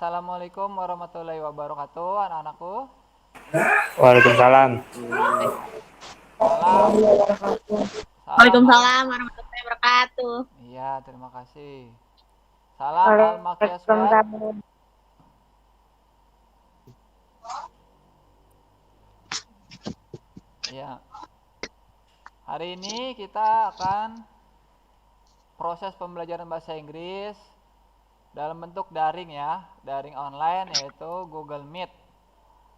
Assalamualaikum warahmatullahi wabarakatuh, anak-anakku. Waalaikumsalam. Salam, salam al. Waalaikumsalam warahmatullahi wabarakatuh. Iya, terima kasih. Salam al-makiaswat. Waalaikumsalam. Ya. Hari ini kita akan proses pembelajaran bahasa Inggris dalam bentuk daring ya, daring online yaitu Google Meet.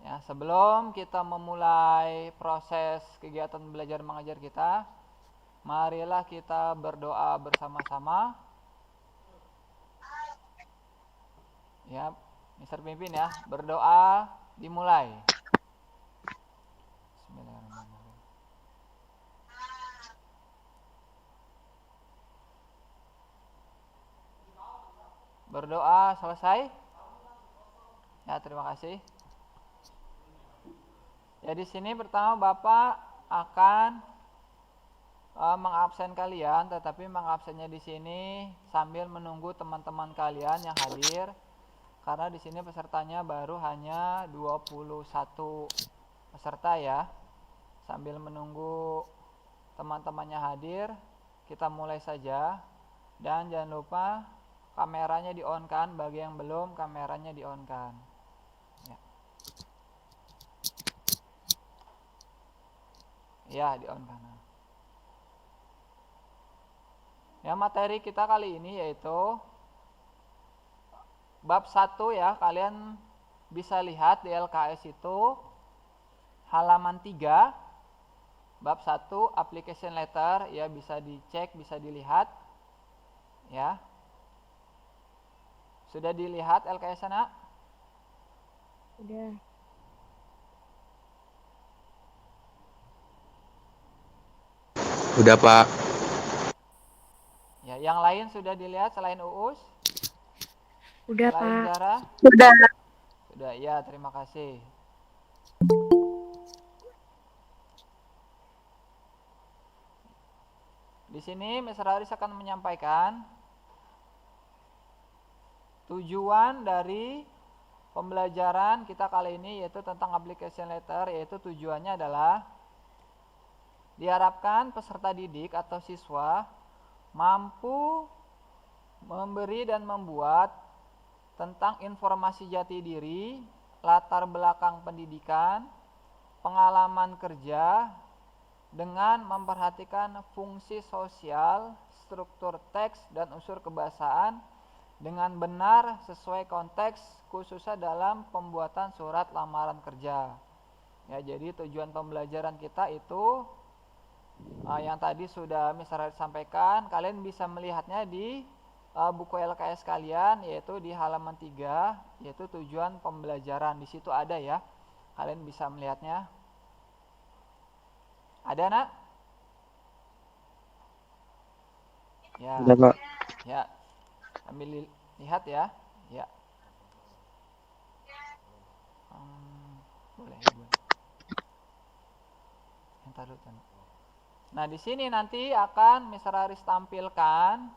Ya, sebelum kita memulai proses kegiatan belajar mengajar kita, marilah kita berdoa bersama-sama. Ya, Mister Pimpin ya, berdoa dimulai. Bismillahirrahmanirrahim. Berdoa selesai? Ya, terima kasih. Ya, di sini pertama Bapak akan mengabsen kalian, tetapi mengabsennya di sini sambil menunggu teman-teman kalian yang hadir. Karena di sini pesertanya baru hanya 21 peserta ya. Sambil menunggu teman-temannya hadir, kita mulai saja. Dan jangan lupa kameranya di-on-kan, bagi yang belum kameranya di-on-kan. Ya. Ya, di-on-kan. Ya, materi kita kali ini yaitu bab 1 ya, kalian bisa lihat di LKS itu halaman 3 bab 1 application letter ya, bisa dicek, bisa dilihat ya. Sudah dilihat LKS sana? Sudah. Udah, Pak. Ya, yang lain sudah dilihat selain Uus? Udah, Selain Pak. Zara? Sudah. Sudah, ya, terima kasih. Di sini Mr. Haris akan menyampaikan tujuan dari pembelajaran kita kali ini, yaitu tentang application letter, yaitu tujuannya adalah diharapkan peserta didik atau siswa mampu memberi dan membuat tentang informasi jati diri, latar belakang pendidikan, pengalaman kerja, dengan memperhatikan fungsi sosial, struktur teks, dan unsur kebahasaan dengan benar sesuai konteks, khususnya dalam pembuatan surat lamaran kerja. Ya, jadi tujuan pembelajaran kita itu yang tadi sudah Mr. Haris sampaikan, kalian bisa melihatnya di buku LKS kalian, yaitu di halaman 3, yaitu tujuan pembelajaran. Di situ ada ya, kalian bisa melihatnya. Ada, Nak? Ya. Udah, Pak. Ya. Sambil lihat ya. Ya. Boleh. Entar dulu. Nah, di sini nanti akan Mr. Haris tampilkan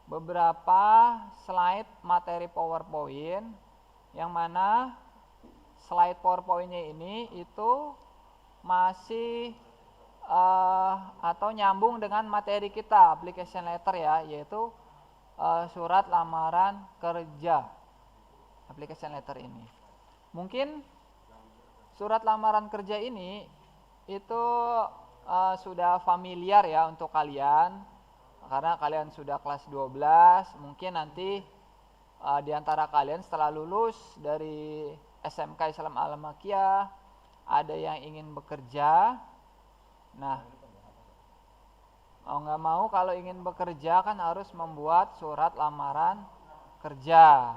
beberapa slide materi PowerPoint, yang mana slide PowerPoint-nya ini itu masih atau nyambung dengan materi kita application letter ya, yaitu surat lamaran kerja. Application letter ini mungkin surat lamaran kerja ini itu sudah familiar ya untuk kalian, karena kalian sudah kelas 12. Mungkin nanti di antara kalian setelah lulus dari SMK Islam Al-Makiyah ada yang ingin bekerja. Nah, mau nggak mau kalau ingin bekerja kan harus membuat surat lamaran kerja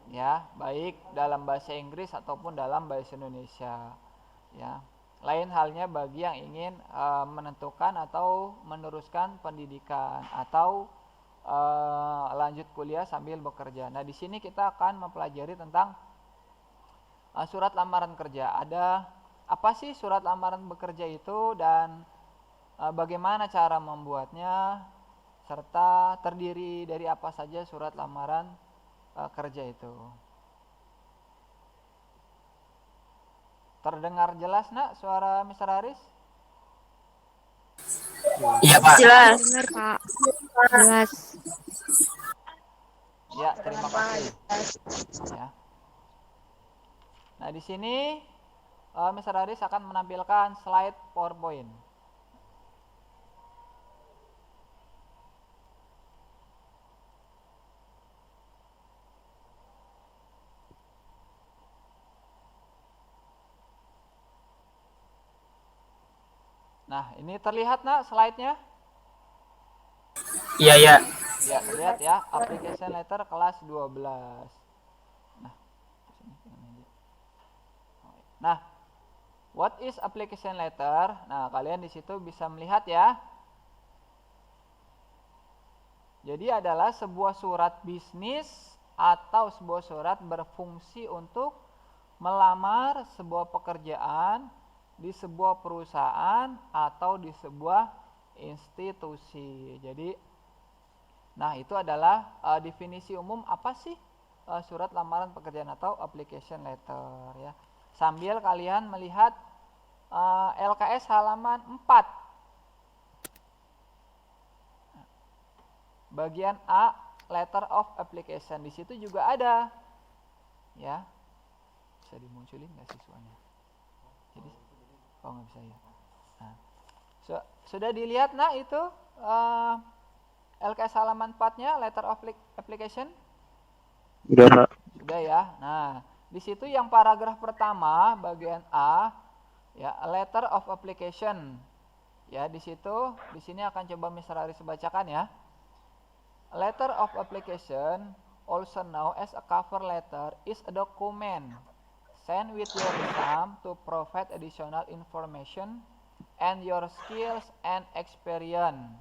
ya, baik dalam bahasa Inggris ataupun dalam bahasa Indonesia ya. Lain halnya bagi yang ingin menentukan atau meneruskan pendidikan atau lanjut kuliah sambil bekerja. Nah, di sini kita akan mempelajari tentang surat lamaran kerja. Ada apa sih surat lamaran bekerja itu, dan bagaimana cara membuatnya, serta terdiri dari apa saja surat lamaran kerja itu. Terdengar jelas nak suara Mr. Haris? Iya, Pak. Jelas. Dengar, Pak. Jelas. Ya, terima kasih. Ya. Nah, di sini Mr. Haris akan menampilkan slide PowerPoint. Nah, ini terlihat nak slide-nya? Iya, iya. Ya, terlihat ya, application letter kelas 12. Nah, what is application letter? Nah, kalian di situ bisa melihat ya. Jadi adalah sebuah surat bisnis atau sebuah surat berfungsi untuk melamar sebuah pekerjaan di sebuah perusahaan atau di sebuah institusi. Jadi, nah itu adalah definisi umum apa sih surat lamaran pekerjaan atau application letter ya. Sambil kalian melihat LKS halaman 4. Bagian A, letter of application. Di situ juga ada. Ya. Bisa dimunculin nggak siswanya? Jadi, oh nggak bisa ya. Nah, sudah dilihat nah itu LKS halaman 4-nya, letter of application? Udah, Pak. Sudah ya. Nah, di situ yang paragraf pertama bagian A ya, letter of application. Ya, di sini akan coba Mr. Haris bacakan ya. Letter of application, also known as a cover letter, is a document sent with your exam to provide additional information and your skills and experience.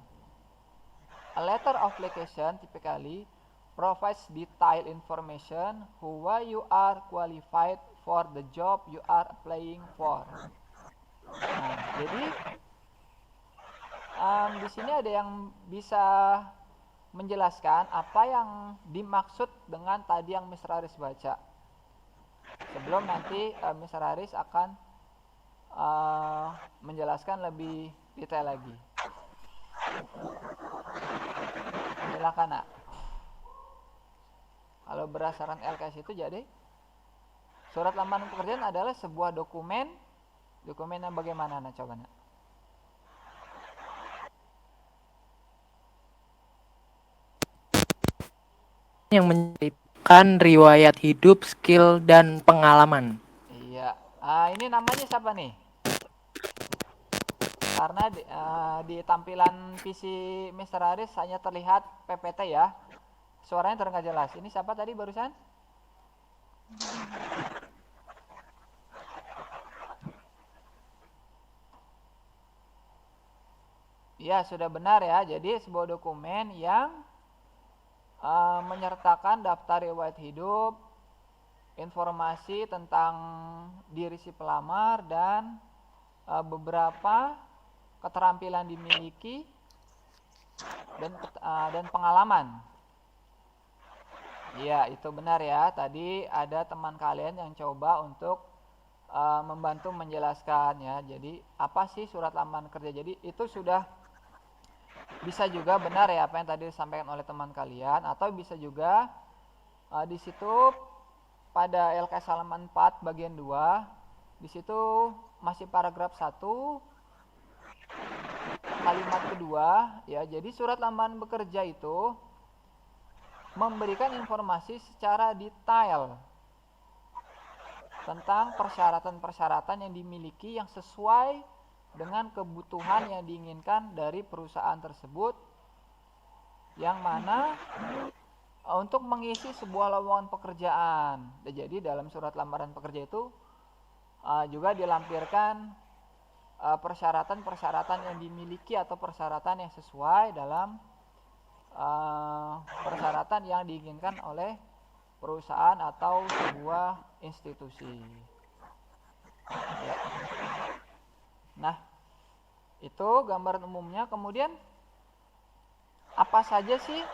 A letter of application typically provides detailed information why you are qualified for the job you are applying for. Nah, jadi di sini ada yang bisa menjelaskan apa yang dimaksud dengan tadi yang Mr. Haris baca. Sebelum nanti Mr. Haris akan menjelaskan lebih detail lagi. Silakan nak. Kalau berdasarkan LKS itu jadi surat lamaran pekerjaan adalah sebuah dokumen yang bagaimana nak coba nak? Yang menyelipkan riwayat hidup, skill, dan pengalaman. Iya. Ini namanya siapa nih? Karena di tampilan PC Mr. Haris hanya terlihat PPT ya. Suaranya terdengar jelas. Ini siapa tadi barusan? Iya, sudah benar ya. Jadi sebuah dokumen yang menyertakan daftar riwayat hidup, informasi tentang diri si pelamar, dan beberapa keterampilan dimiliki dan pengalaman. Iya, itu benar ya. Tadi ada teman kalian yang coba untuk membantu menjelaskan ya. Jadi apa sih surat lamaran kerja? Jadi itu sudah bisa juga benar ya apa yang tadi disampaikan oleh teman kalian, atau bisa juga di situ pada LKS halaman 4 bagian 2 di situ masih paragraf 1 kalimat kedua ya. Jadi surat lamaran bekerja itu memberikan informasi secara detail tentang persyaratan-persyaratan yang dimiliki yang sesuai dengan kebutuhan yang diinginkan dari perusahaan tersebut, yang mana untuk mengisi sebuah lowongan pekerjaan. Jadi dalam surat lamaran pekerja itu juga dilampirkan persyaratan-persyaratan yang dimiliki atau persyaratan yang sesuai dalam persyaratan yang diinginkan oleh perusahaan atau sebuah institusi. Ya. Nah, itu gambaran umumnya. Kemudian apa saja sih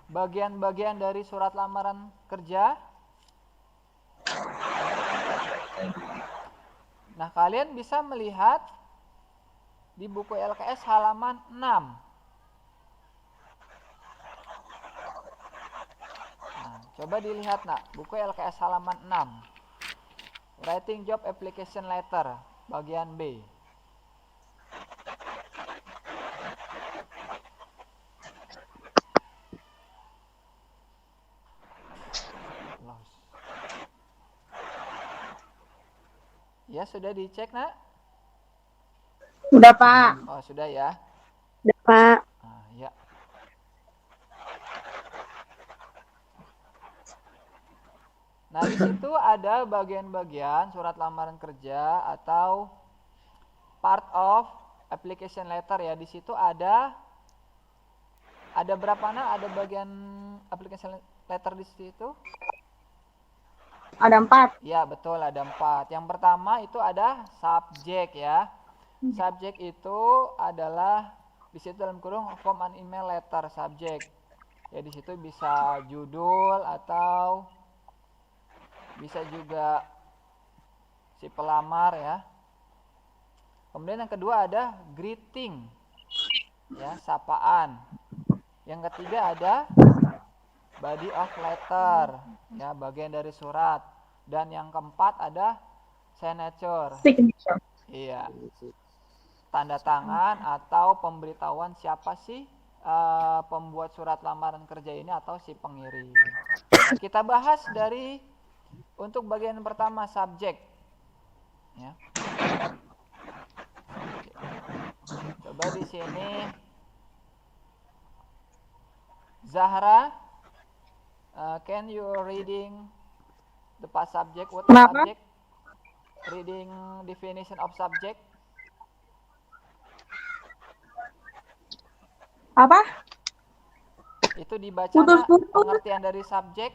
bagian-bagian dari surat lamaran kerja? Nah, kalian bisa melihat di buku LKS halaman 6. Nah, coba dilihat nak, buku LKS halaman 6. Writing Job Application Letter, bagian B. Ya, sudah dicek nak? Udah, Pak. Oh, sudah ya. Udah, Pak. Nah, ya. Nah, di situ ada bagian-bagian surat lamaran kerja atau part of application letter ya. Di situ ada berapa nak? Ada bagian application letter di situ? Ada 4. Ya, betul, ada 4. Yang pertama itu ada subjek ya. Subjek itu adalah di situ dalam kurung form an email letter subjek. Ya, di situ bisa judul atau bisa juga si pelamar ya. Kemudian yang kedua ada greeting. Ya, sapaan. Yang ketiga ada body of letter, ya, bagian dari surat. Dan yang keempat ada signature. Signature. Iya. Tanda tangan atau pemberitahuan siapa sih pembuat surat lamaran kerja ini atau si pengirim. Nah, kita bahas dari untuk bagian pertama subjek. Ya. Coba di sini Zahra, can you reading the past subject? What is Kenapa? subject? Reading definition of subject. Apa? Itu dibaca Putus-putus. pengertian dari subjek.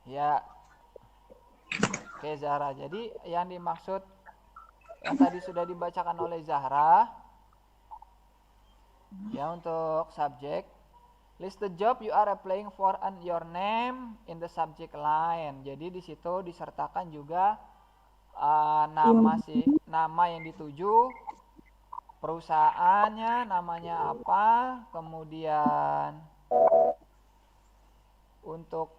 Ya. Oke Zahra, jadi yang dimaksud yang tadi sudah dibacakan oleh Zahra ya untuk subjek, list the job you are applying for and your name in the subject line. Jadi di situ disertakan juga nama yang dituju, perusahaannya namanya apa, kemudian untuk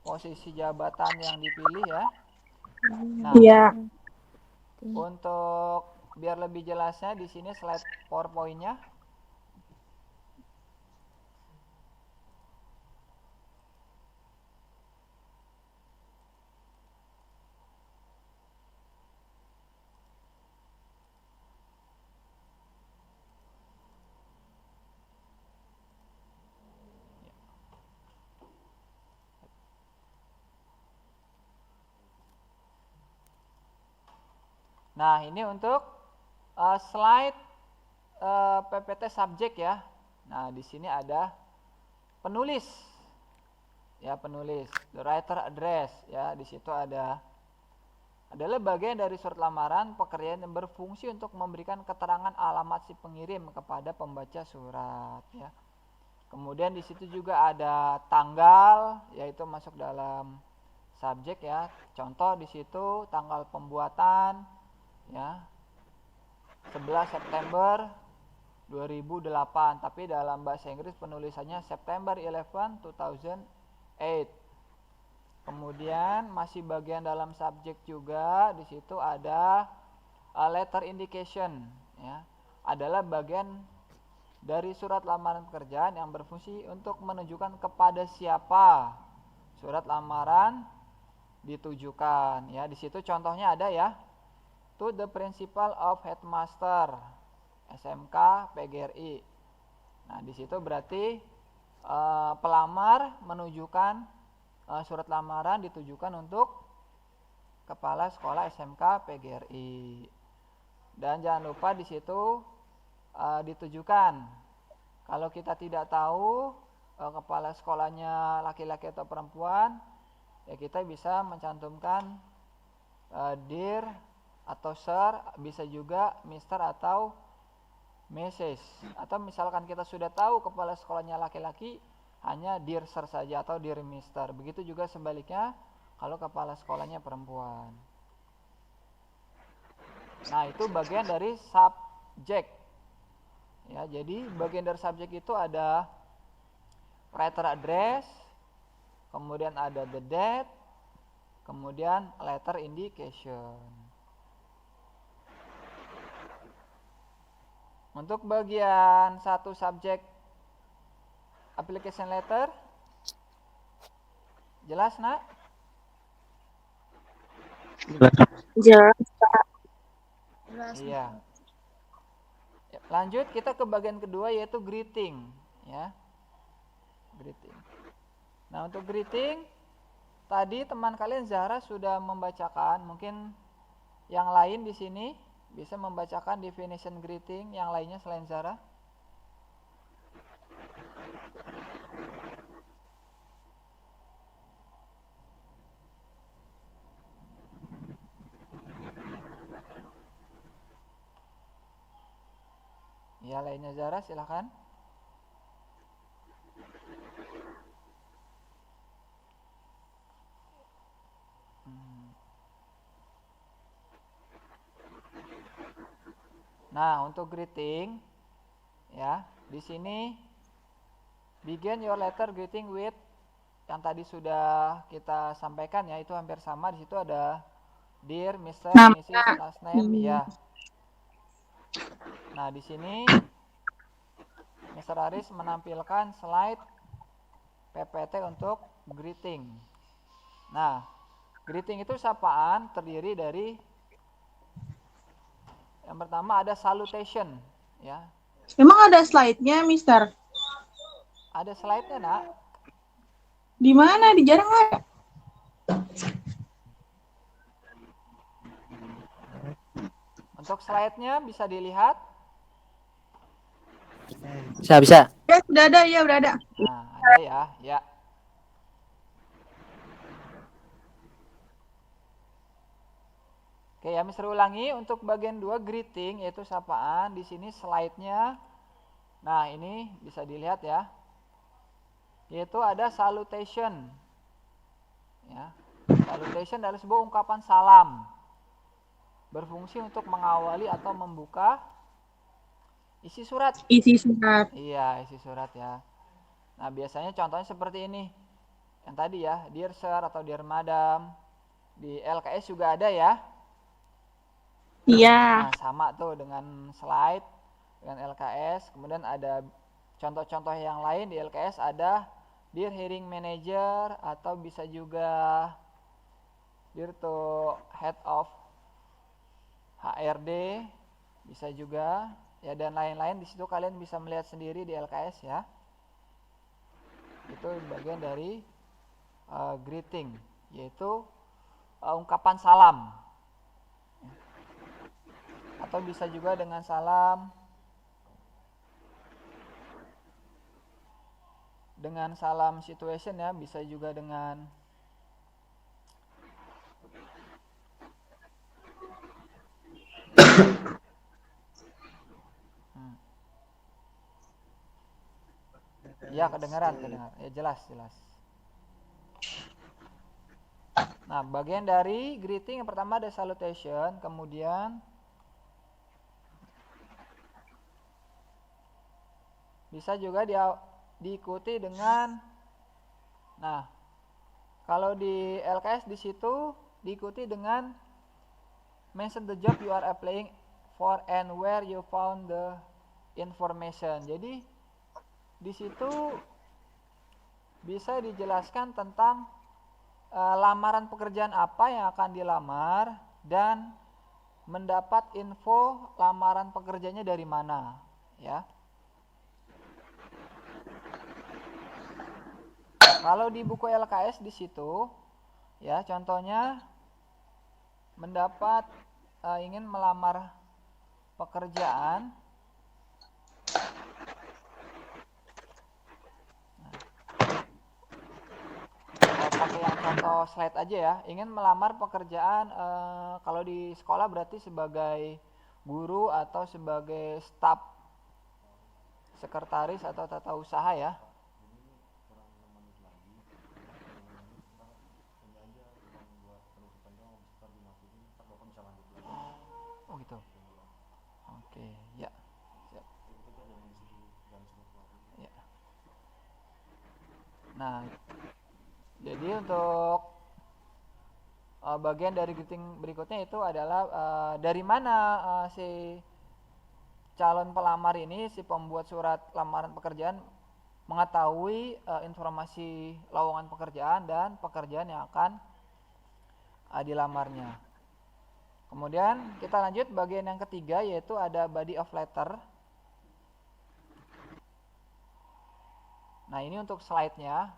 posisi jabatan yang dipilih ya. Nah, Iya. untuk biar lebih jelasnya di sini slide PowerPoint-nya. Nah, ini untuk slide PPT subjek ya. Nah, di sini ada penulis. Ya, penulis, the writer address ya. Di situ adalah bagian dari surat lamaran pekerjaan yang berfungsi untuk memberikan keterangan alamat si pengirim kepada pembaca surat ya. Kemudian di situ juga ada tanggal, yaitu masuk dalam subjek ya. Contoh di situ tanggal pembuatan ya 11 September 2008, tapi dalam bahasa Inggris penulisannya September 11 2008. Kemudian masih bagian dalam subjek juga di situ ada letter indication ya, adalah bagian dari surat lamaran pekerjaan yang berfungsi untuk menunjukkan kepada siapa surat lamaran ditujukan ya. Di situ contohnya ada ya, to the principal of headmaster SMK PGRI. Nah, di situ berarti pelamar menunjukkan surat lamaran ditujukan untuk kepala sekolah SMK PGRI. Dan jangan lupa di situ ditujukan. Kalau kita tidak tahu kepala sekolahnya laki-laki atau perempuan, ya kita bisa mencantumkan dear atau sir, bisa juga Mister atau Mrs. Atau misalkan kita sudah tahu kepala sekolahnya laki-laki, hanya dear sir saja atau dear Mister. Begitu juga sebaliknya kalau kepala sekolahnya perempuan. Nah, itu bagian dari subjek. Ya, jadi bagian dari subjek itu ada writer address, kemudian ada the date, kemudian letter indication. Untuk bagian satu subjek application letter, jelas nak? Jelas. Iya. Ya, lanjut kita ke bagian kedua yaitu greeting, ya. Greeting. Nah, untuk greeting tadi teman kalian Zahra sudah membacakan, mungkin yang lain di sini bisa membacakan definition greeting yang lainnya selain Zahra. Ya, lainnya Zahra silahkan. Nah, untuk greeting, ya, di sini begin your letter greeting with, yang tadi sudah kita sampaikan ya, itu hampir sama. Di situ ada dear, Mr., Nama. Mrs., last name, ya. Nah, di sini Mr. Aris menampilkan slide PPT untuk greeting. Nah, greeting itu sapaan terdiri dari yang pertama ada salutation, ya. Emang ada slide-nya, Mister? Ada slide-nya, nak. Di mana? Di jarang ada. Untuk slide-nya bisa dilihat. Bisa. Ya, udah ada, ya udah ada. Nah, ada ya, ya. Oke ya, Mister ulangi untuk bagian 2 greeting yaitu sapaan. Di sini slide-nya. Nah, ini bisa dilihat ya. Yaitu ada salutation. Ya. Salutation adalah sebuah ungkapan salam. Berfungsi untuk mengawali atau membuka isi surat. Isi surat. Iya, isi surat ya. Nah, biasanya contohnya seperti ini. Yang tadi ya, Dear Sir atau Dear Madam. Di LKS juga ada ya. Iya. Nah, sama tuh dengan slide, dengan LKS. Kemudian ada contoh-contoh yang lain di LKS ada Dear Hiring Manager atau bisa juga Dear to Head of HRD, bisa juga ya, dan lain-lain. Di situ kalian bisa melihat sendiri di LKS ya. Itu bagian dari greeting, yaitu ungkapan salam. Atau bisa juga dengan salam situation ya, bisa juga dengan ya, kedengaran. Ya, jelas. Nah, bagian dari greeting yang pertama ada salutation, kemudian bisa juga diikuti dengan, nah, kalau di LKS di situ diikuti dengan mention the job you are applying for and where you found the information. Jadi di situ bisa dijelaskan tentang lamaran pekerjaan apa yang akan dilamar dan mendapat info lamaran pekerjaannya dari mana, ya. Kalau di buku LKS di situ, ya, contohnya mendapat ingin melamar pekerjaan. Nah, contoh slide aja ya. Ingin melamar pekerjaan kalau di sekolah berarti sebagai guru atau sebagai staf sekretaris atau tata usaha ya. Oh gitu. Oke, ya. Siap. Ya. Nah, jadi untuk bagian dari greeting berikutnya itu adalah dari mana si calon pelamar ini, si pembuat surat lamaran pekerjaan mengetahui informasi lowongan pekerjaan dan pekerjaan yang akan dilamarnya. Kemudian kita lanjut bagian yang ketiga, yaitu ada body of letter. Nah, ini untuk slide-nya,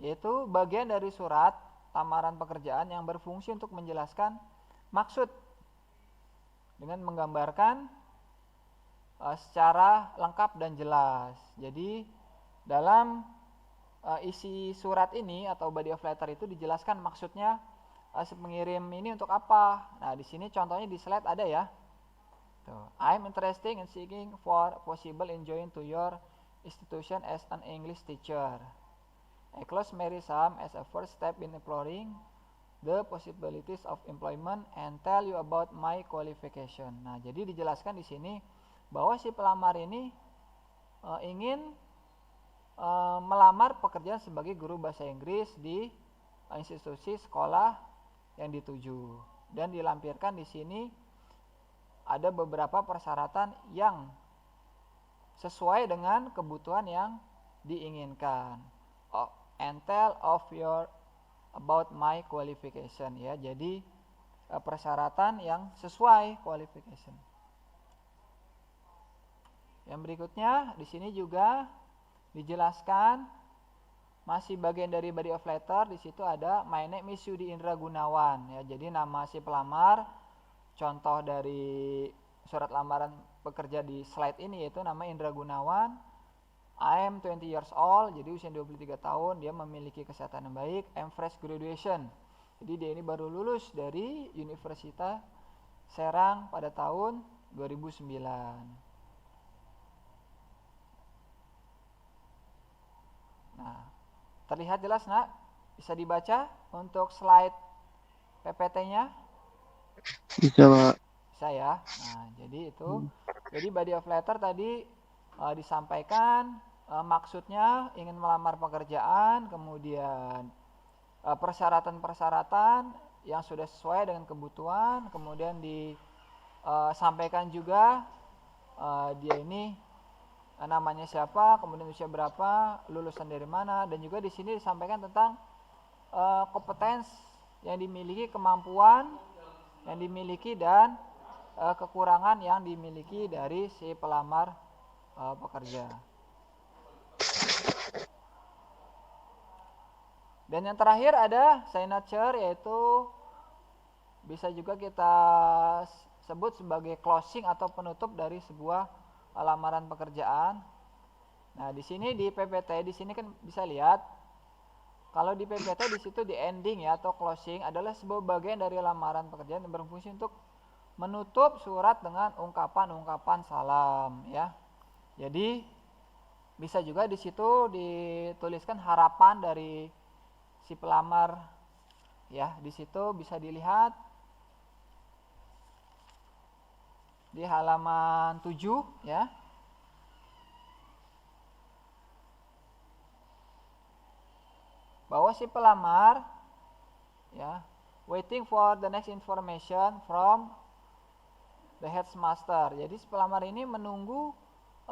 yaitu bagian dari surat lamaran pekerjaan yang berfungsi untuk menjelaskan maksud dengan menggambarkan secara lengkap dan jelas. Jadi dalam isi surat ini atau body of letter itu dijelaskan maksudnya si pengirim ini untuk apa. Nah, di sini contohnya di slide ada ya. Tuh, I'm interested in seeking for possible enjoying to your institution as an English teacher. I close Merisam as a first step in exploring the possibilities of employment and tell you about my qualification. Nah, jadi dijelaskan di sini bahwa si pelamar ini ingin melamar pekerjaan sebagai guru bahasa Inggris di institusi sekolah yang dituju, dan dilampirkan di sini ada beberapa persyaratan yang sesuai dengan kebutuhan yang diinginkan. And tell of your about my qualification ya. Jadi persyaratan yang sesuai qualification. Yang berikutnya di sini juga dijelaskan masih bagian dari body of letter. Di situ ada my name is Yudi Indra Gunawan ya. Jadi nama si pelamar, contoh dari surat lamaran pekerja di slide ini yaitu nama Indra Gunawan. I am 20 years old, jadi usia 23 tahun, dia memiliki kesehatan yang baik. I'm fresh graduation, jadi dia ini baru lulus dari Universitas Serang pada tahun 2009. Nah, terlihat jelas nak? Bisa dibaca untuk slide PPT-nya? Bisa, Pak. Bisa ya. Nah, jadi itu. Jadi body of letter tadi disampaikan maksudnya ingin melamar pekerjaan, kemudian persyaratan-persyaratan yang sudah sesuai dengan kebutuhan, kemudian disampaikan juga dia ini namanya siapa, kemudian usia berapa, lulusan dari mana, dan juga di sini disampaikan tentang kompetensi yang dimiliki, kemampuan yang dimiliki, dan kekurangan yang dimiliki dari si pelamar pekerja. Dan yang terakhir ada signature, yaitu bisa juga kita sebut sebagai closing atau penutup dari sebuah lamaran pekerjaan. Nah, di sini di PPT di sini kan bisa lihat kalau di PPT di situ di ending ya atau closing adalah sebuah bagian dari lamaran pekerjaan yang berfungsi untuk menutup surat dengan ungkapan-ungkapan salam ya. Jadi bisa juga di situ dituliskan harapan dari si pelamar ya. Di situ bisa dilihat di halaman 7 ya. Bahwa si pelamar ya waiting for the next information from the headmaster. Jadi si pelamar ini menunggu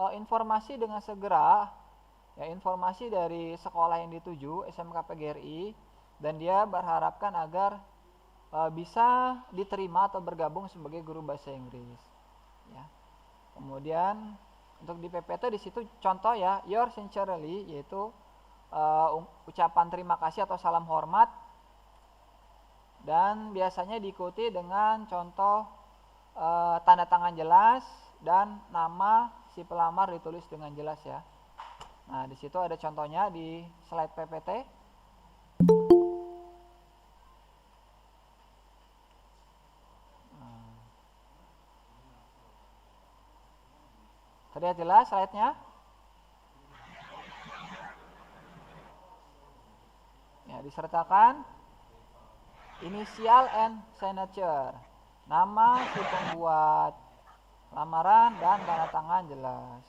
informasi dengan segera ya, informasi dari sekolah yang dituju SMK PGRI, dan dia berharapkan agar bisa diterima atau bergabung sebagai guru bahasa Inggris ya. Kemudian untuk di PPT di situ contoh ya, your sincerely, yaitu ucapan terima kasih atau salam hormat, dan biasanya diikuti dengan contoh tanda tangan jelas dan nama si pelamar ditulis dengan jelas ya. Nah, di situ ada contohnya di slide PPT. Terlihat jelas slide-nya? Ya, disertakan inisial and signature. Nama si pembuat lamaran dan tanda tangan jelas.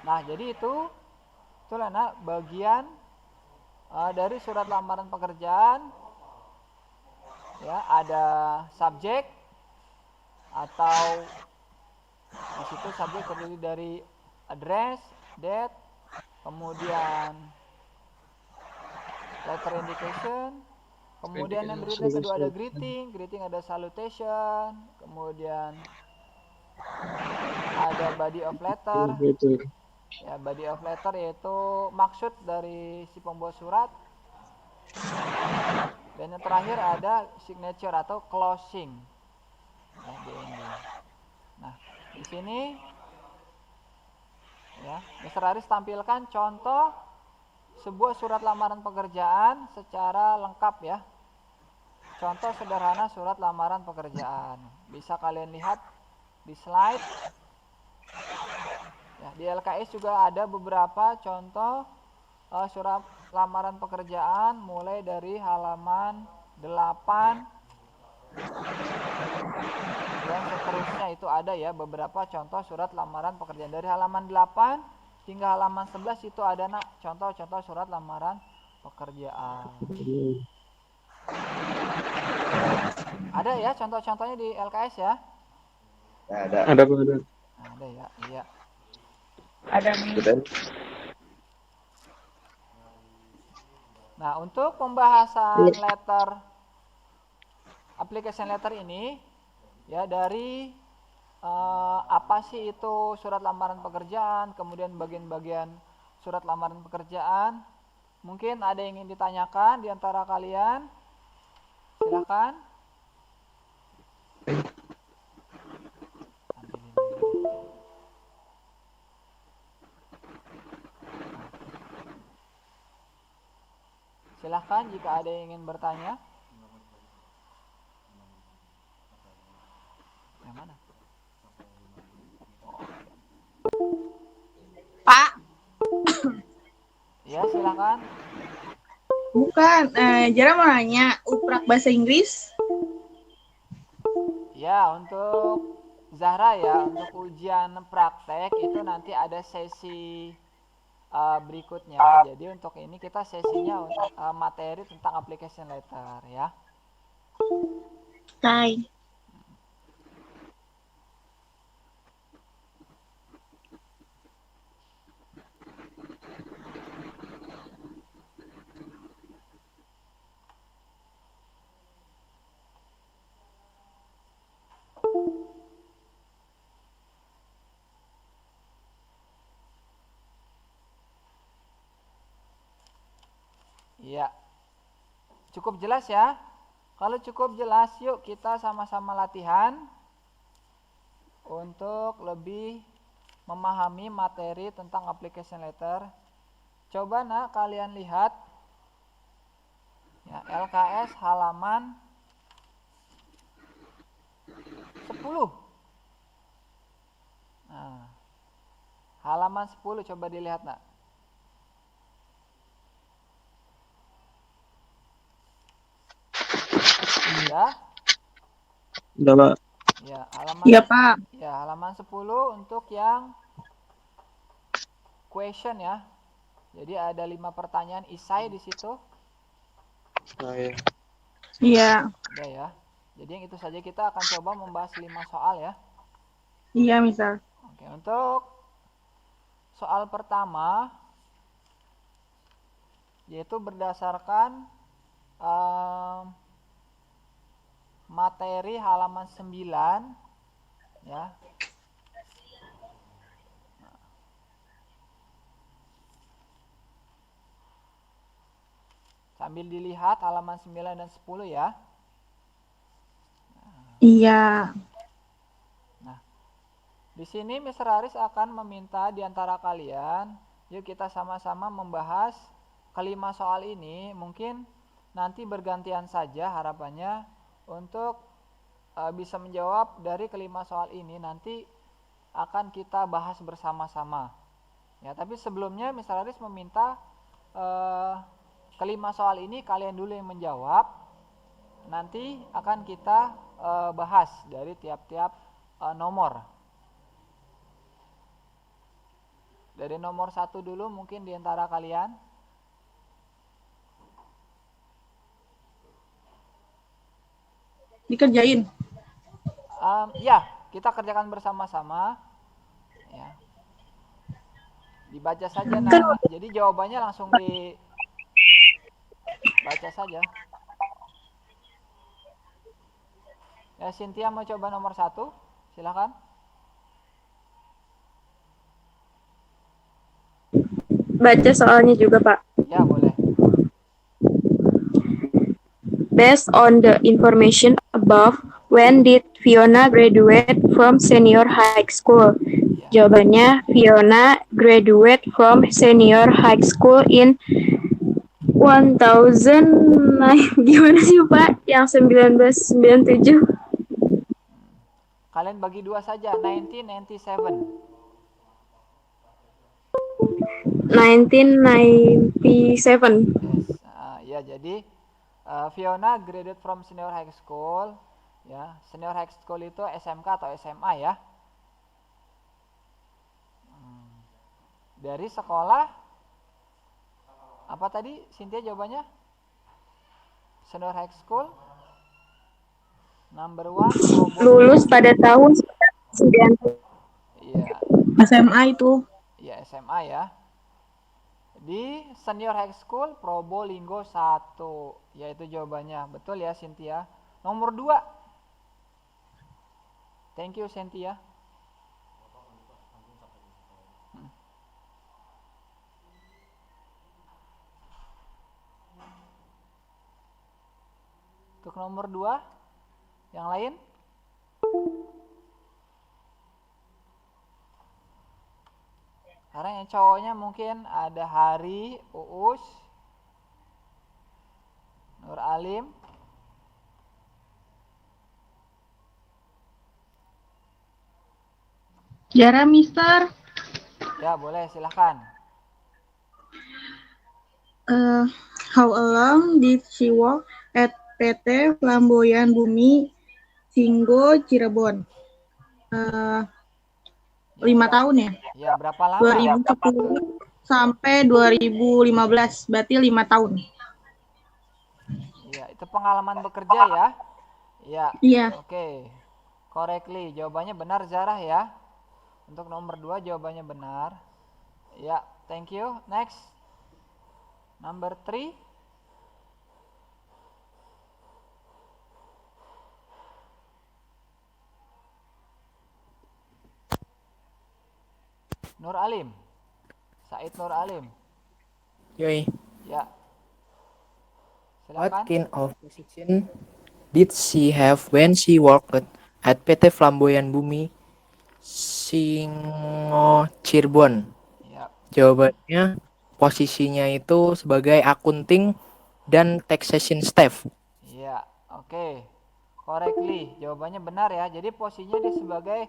Nah, jadi itulah nak bagian dari surat lamaran pekerjaan. Ya, ada subjek atau di situ subjek terdiri dari address, date, kemudian letter indication, kemudian yang berikutnya kedua ada greeting ada salutation, kemudian ada body of letter. Ya, body of letter yaitu maksud dari si pembuat surat. Dan yang terakhir ada signature atau closing. Ya, nah, di sini ya, Mr. Aris tampilkan contoh sebuah surat lamaran pekerjaan secara lengkap ya. Contoh sederhana surat lamaran pekerjaan. Bisa kalian lihat di slide. Ya, di LKS juga ada beberapa contoh surat lamaran pekerjaan mulai dari halaman 8 dan seterusnya itu ada ya beberapa contoh surat lamaran pekerjaan dari halaman 8 hingga halaman 11 itu ada nak contoh-contoh surat lamaran pekerjaan. Ada ya contoh-contohnya di LKS ya? Ada. Ada ya, iya. Ada Nah, untuk pembahasan letter application letter ini ya dari apa sih itu surat lamaran pekerjaan, kemudian bagian-bagian surat lamaran pekerjaan. Mungkin ada yang ingin ditanyakan di antara kalian? Silakan. Silahkan jika ada yang ingin bertanya. Yang mana? Pak. Ya, silakan. Bukan, Jara mau nanya, uprak bahasa Inggris? Ya, untuk Zahra ya, untuk ujian praktek itu nanti ada sesi berikutnya. Jadi untuk ini kita sesinya materi tentang application letter ya. Hai. Iya. Cukup jelas ya? Kalau cukup jelas, yuk kita sama-sama latihan untuk lebih memahami materi tentang application letter. Coba nak kalian lihat ya, LKS halaman 10. Nah, halaman 10 coba dilihat nak. Ya. Udah, Pak. Ya, halaman Iya, Pak. Ya, halaman 10 untuk yang question ya. Jadi ada 5 pertanyaan isai di situ. Nah, ya. Iya. Udah ya. Jadi yang itu saja kita akan coba membahas 5 soal ya. Iya, misal. Oke, untuk soal pertama yaitu berdasarkan materi halaman 9 ya. Sambil dilihat halaman 9 dan 10 ya. Iya. Nah, di sini Mr. Haris akan meminta di antara kalian, yuk kita sama-sama membahas kelima soal ini. Mungkin nanti bergantian saja harapannya untuk bisa menjawab dari kelima soal ini nanti akan kita bahas bersama-sama. Ya, tapi sebelumnya Mr. Aris meminta kelima soal ini kalian dulu yang menjawab. Nanti akan kita bahas dari tiap-tiap nomor. Dari nomor 1 dulu mungkin diantara kalian. Dikerjain. Ya, kita kerjakan bersama-sama. Ya. Dibaca saja. Nah, jadi jawabannya langsung dibaca saja. Ya, Cynthia mau coba nomor 1, silakan. Baca soalnya juga, Pak. Ya, boleh. Based on the information above, when did Fiona graduate from senior high school? Ya. Jawabannya, Fiona graduate from senior high school in 1009. Gimana sih, Pak? Yang 1997. Kalian bagi 2 saja, 1997. 1997. Yes. Ya, jadi Fiona graduate from senior high school. Ya, senior high school itu SMK atau SMA ya. Dari sekolah apa tadi Cynthia jawabannya? Senior high school number 1 Lulus pada tahun 90. Iya, SMA itu. ya SMA ya. Di senior high school Probolinggo 1, yaitu jawabannya. Betul ya Cynthia. Nomor 2. Thank you Cynthia. Untuk nomor 2, yang lain? Karena yang cowoknya mungkin ada Hari, Uus, Nur Alim. Jara, Mister. Ya, boleh silahkan. How long did she work at PT Flamboyan Bumi Singgo Cirebon? 5 tahun ya? Ya, berapa lama? 2010 sampai 2015, berarti 5 tahun. Ya, itu pengalaman bekerja ya. Ya. Iya. Oke. Correctly. Jawabannya benar Zarah ya. Untuk nomor 2 jawabannya benar. Ya, thank you. Next. Number 3. Nur Alim. Said Nur Alim. Yoi. Ya. What Silakan. kind of position did she have when she worked at PT Flamboyan Bumi Singo Cirebon? Ya. Jawabannya posisinya itu sebagai akunting dan taxation staff. Iya, oke. Correctly. Jawabannya benar ya. Jadi posisinya dia sebagai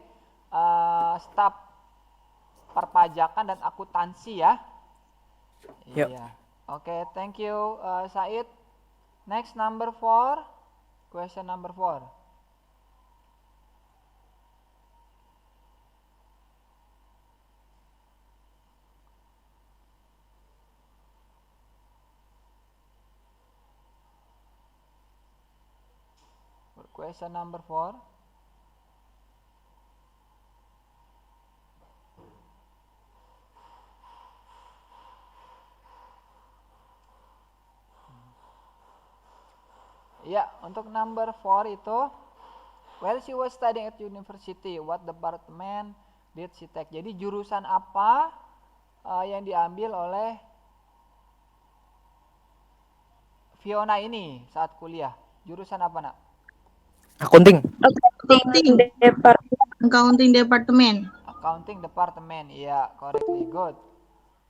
staf perpajakan dan akuntansi ya. Yuk. Iya. Oke, thank you Said. Next number 4. Question number 4. Question number 4. Ya, untuk number 4 itu while she was studying at university, what department did she take? Jadi jurusan apa yang diambil oleh Fiona ini saat kuliah? Jurusan apa, Nak? Akunting. Accounting Department. Accounting Department. Iya, correctly. Good.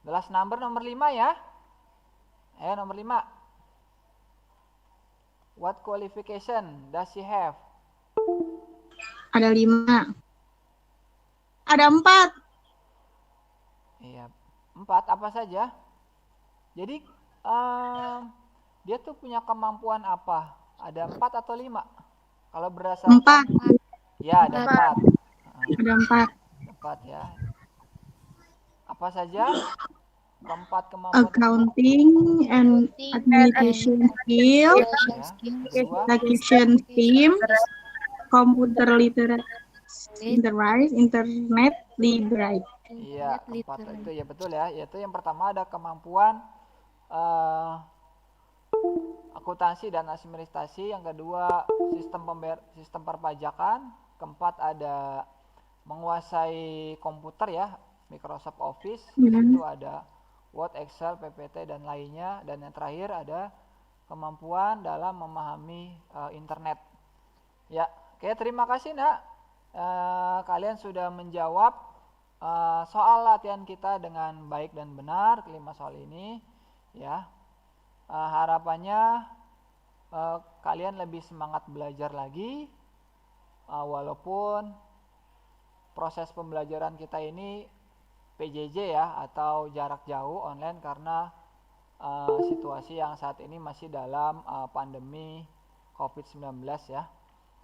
The last number nomor 5 ya. Nomor 5. What qualification does she have? Ada 5. Ada 4. Iya, 4 apa saja? Jadi dia tuh punya kemampuan apa? Ada 4 atau 5? Kalau berdasarkan 4. ya ada 4. Ada 4. 4 ya. Apa saja? Keempat kemampuan tersebut? Accounting and administration skill, Ya. Kedua, execution team, computer literate, internet literate. iya, keempat itu ya betul ya. Yaitu yang pertama ada kemampuan akuntansi dan administrasi, yang kedua sistem perpajakan, keempat ada menguasai komputer ya, Microsoft Office, di situ ada Word, Excel, PPT dan lainnya, dan yang terakhir ada kemampuan dalam memahami internet. Ya, oke, terima kasih Nak. Kalian sudah menjawab soal latihan kita dengan baik dan benar, kelima soal ini ya. Harapannya kalian lebih semangat belajar lagi, walaupun proses pembelajaran kita ini PJJ ya, atau jarak jauh online, karena situasi yang saat ini masih dalam pandemi COVID-19 ya.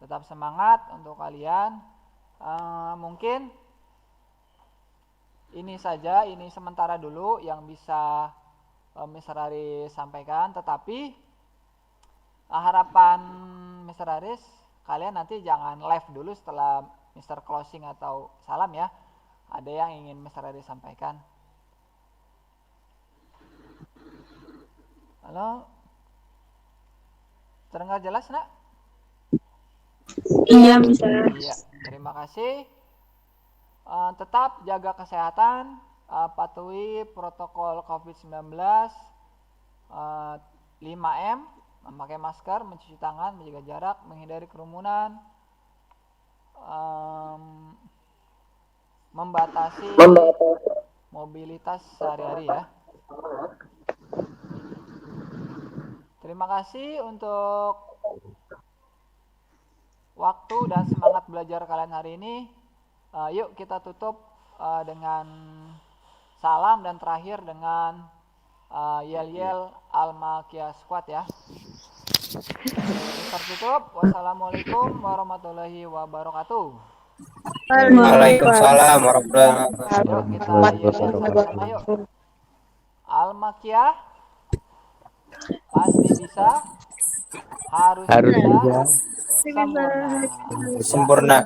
Tetap semangat untuk kalian. Mungkin ini saja, ini sementara dulu yang bisa Mr. Aris sampaikan, tetapi harapan Mr. Aris, kalian nanti jangan live dulu setelah Mr. closing atau salam ya. Ada yang ingin Mr. Aris sampaikan? Halo? Terdengar jelas, Nak? Iya, Mister. Iya, terima kasih. Tetap jaga kesehatan, patuhi protokol COVID-19, 5M, memakai masker, mencuci tangan, menjaga jarak, menghindari kerumunan, membatasi mobilitas sehari-hari ya. Terima kasih untuk waktu dan semangat belajar kalian hari ini. Yuk kita tutup dengan salam, dan terakhir dengan yel-yel Al-Makia Squad ya. Tertutup. Wassalamualaikum warahmatullahi wabarakatuh. Waalaikumsalam warahmatullahi wabarakatuh. Yuk kita yel-yel sama-sama yuk. Al-Makia pasti bisa, harus bisa, sempurna. Sempurna.